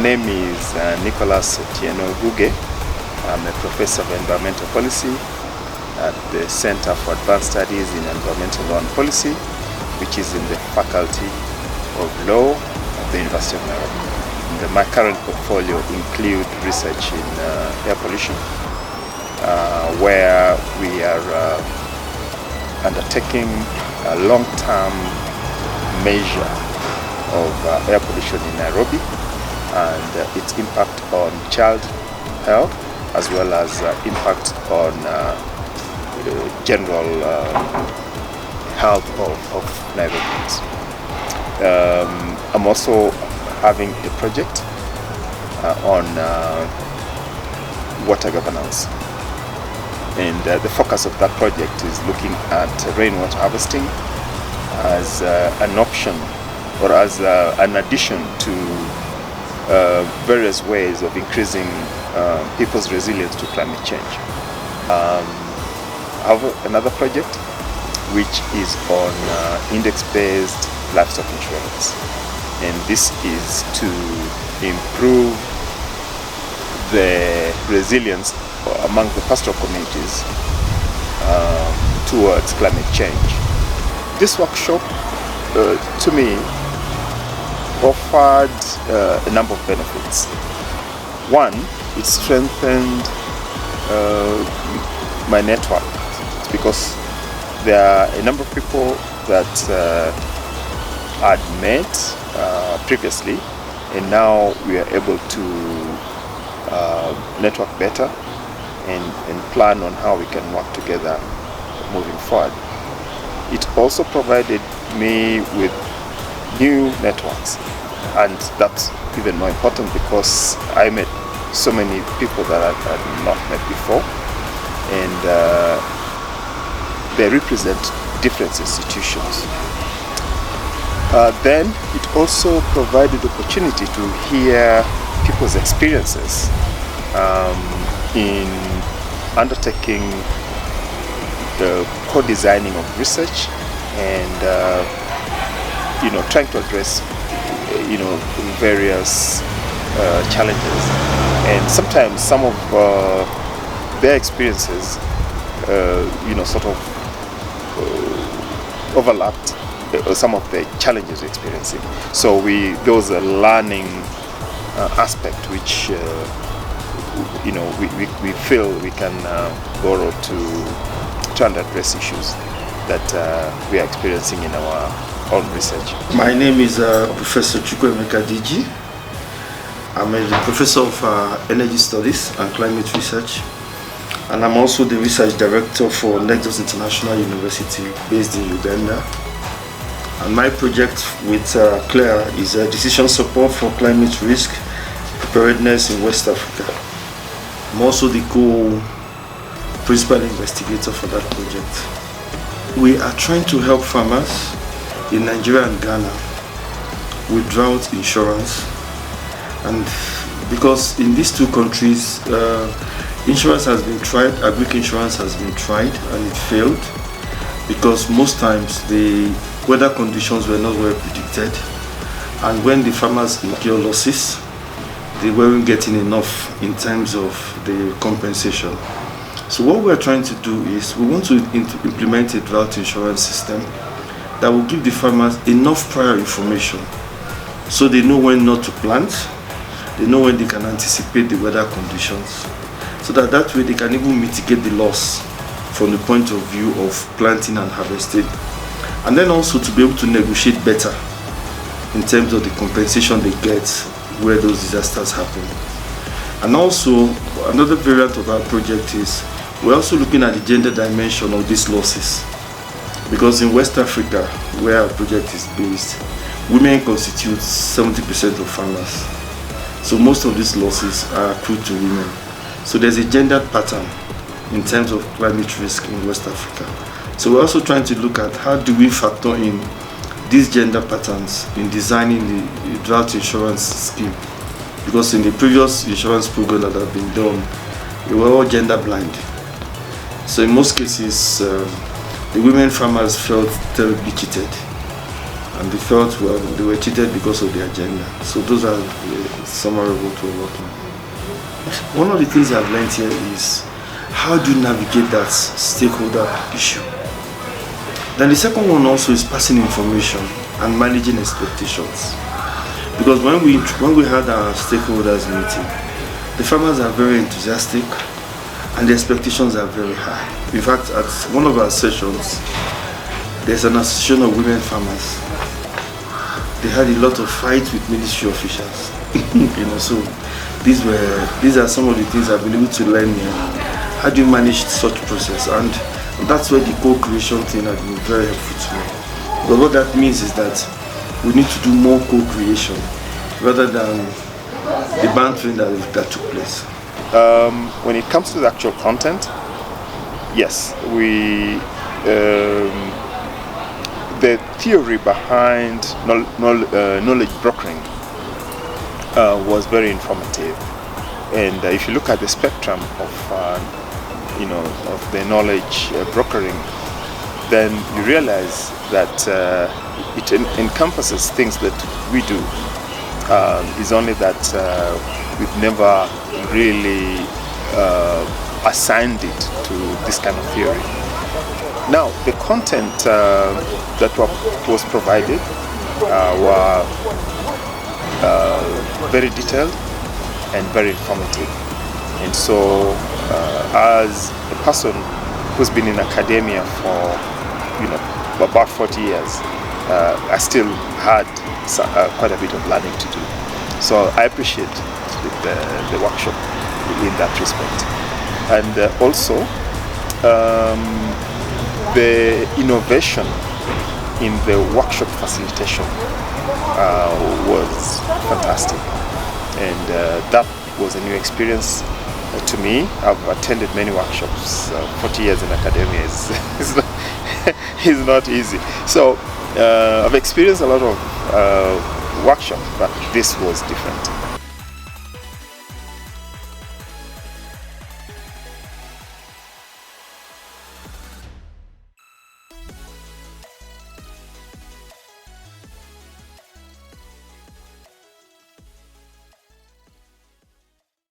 name is Nicholas Otieno Guge. I'm a professor of environmental policy at the Center for Advanced Studies in Environmental Law and Policy, which is in the Faculty of Law at the University of Nairobi. My current portfolio includes research in air pollution, where we are undertaking a long-term measure of air pollution in Nairobi and its impact on child health, as well as impact on general health of Nairobians. I'm also having a project on water governance, and the focus of that project is looking at rainwater harvesting as an option, or as an addition to various ways of increasing people's resilience to climate change. I have another project which is on index-based livestock insurance, and this is to improve the resilience among the pastoral communities towards climate change. This workshop to me offered a number of benefits. One, it strengthened my network, because there are a number of people that I'd met previously, and now we are able to network better and plan on how we can work together moving forward. It also provided me with new networks, and that's even more important because I met so many people that I had not met before, and they represent different institutions. Then it also provided opportunity to hear people's experiences in undertaking the co-designing of research and trying to address various challenges. And sometimes some of their experiences sort of overlapped some of the challenges we're experiencing. So there was a learning aspect which we feel we can borrow to try and address issues that we are experiencing in our own research. My name is Professor Chukwuemeka Diji. I'm a professor of energy studies and climate research, and I'm also the research director for Nexus International University based in Uganda. And my project with CLARE is decision support for climate risk preparedness in West Africa. I'm also the co-principal investigator for that project. We are trying to help farmers in Nigeria and Ghana with drought insurance, and because in these two countries insurance has been tried, agric insurance has been tried, and it failed because most times the weather conditions were not well predicted, and when the farmers incur losses, they weren't getting enough in terms of the compensation. So what we're trying to do is we want to implement a drought insurance system that will give the farmers enough prior information so they know when not to plant, they know when they can anticipate the weather conditions, so that way they can even mitigate the loss from the point of view of planting and harvesting, and then also to be able to negotiate better in terms of the compensation they get where those disasters happen. And also another variant of our project is we're also looking at the gender dimension of these losses, because in West Africa, where our project is based, women constitute 70% of farmers. So most of these losses are accrued to women. So there's a gendered pattern in terms of climate risk in West Africa. So we're also trying to look at how do we factor in these gender patterns in designing the drought insurance scheme, because in the previous insurance program that have been done, they were all gender blind. So in most cases, the women farmers felt terribly cheated, and they felt, well, they were cheated because of their gender. So those are the summary of what we're working on. One of the things I've learned here is how do you navigate that stakeholder issue. Then the second one also is passing information and managing expectations. Because when we had our stakeholders meeting, the farmers are very enthusiastic and the expectations are very high. In fact, at one of our sessions, there's an association of women farmers. They had a lot of fights with ministry officials. So these are some of the things I've been able to learn here. How do you manage such process? And that's where the co-creation thing has been very helpful to me. But what that means is that we need to do more co-creation rather than the bantering that took place. When it comes to the actual content, yes, the theory behind knowledge brokering was very informative, and if you look at the spectrum of of the knowledge brokering, then you realize that it encompasses things that we do. It's only that we've never really assigned it to this kind of theory. Now, the content that was provided were very detailed and very informative. And so, as a person who's been in academia for about 40 years, I still had quite a bit of learning to do. So I appreciate the workshop in that respect. And also, the innovation in the workshop facilitation was fantastic. And that was a new experience to me. I've attended many workshops. 40 years in academia is not easy. So I've experienced a lot of workshops, but this was different.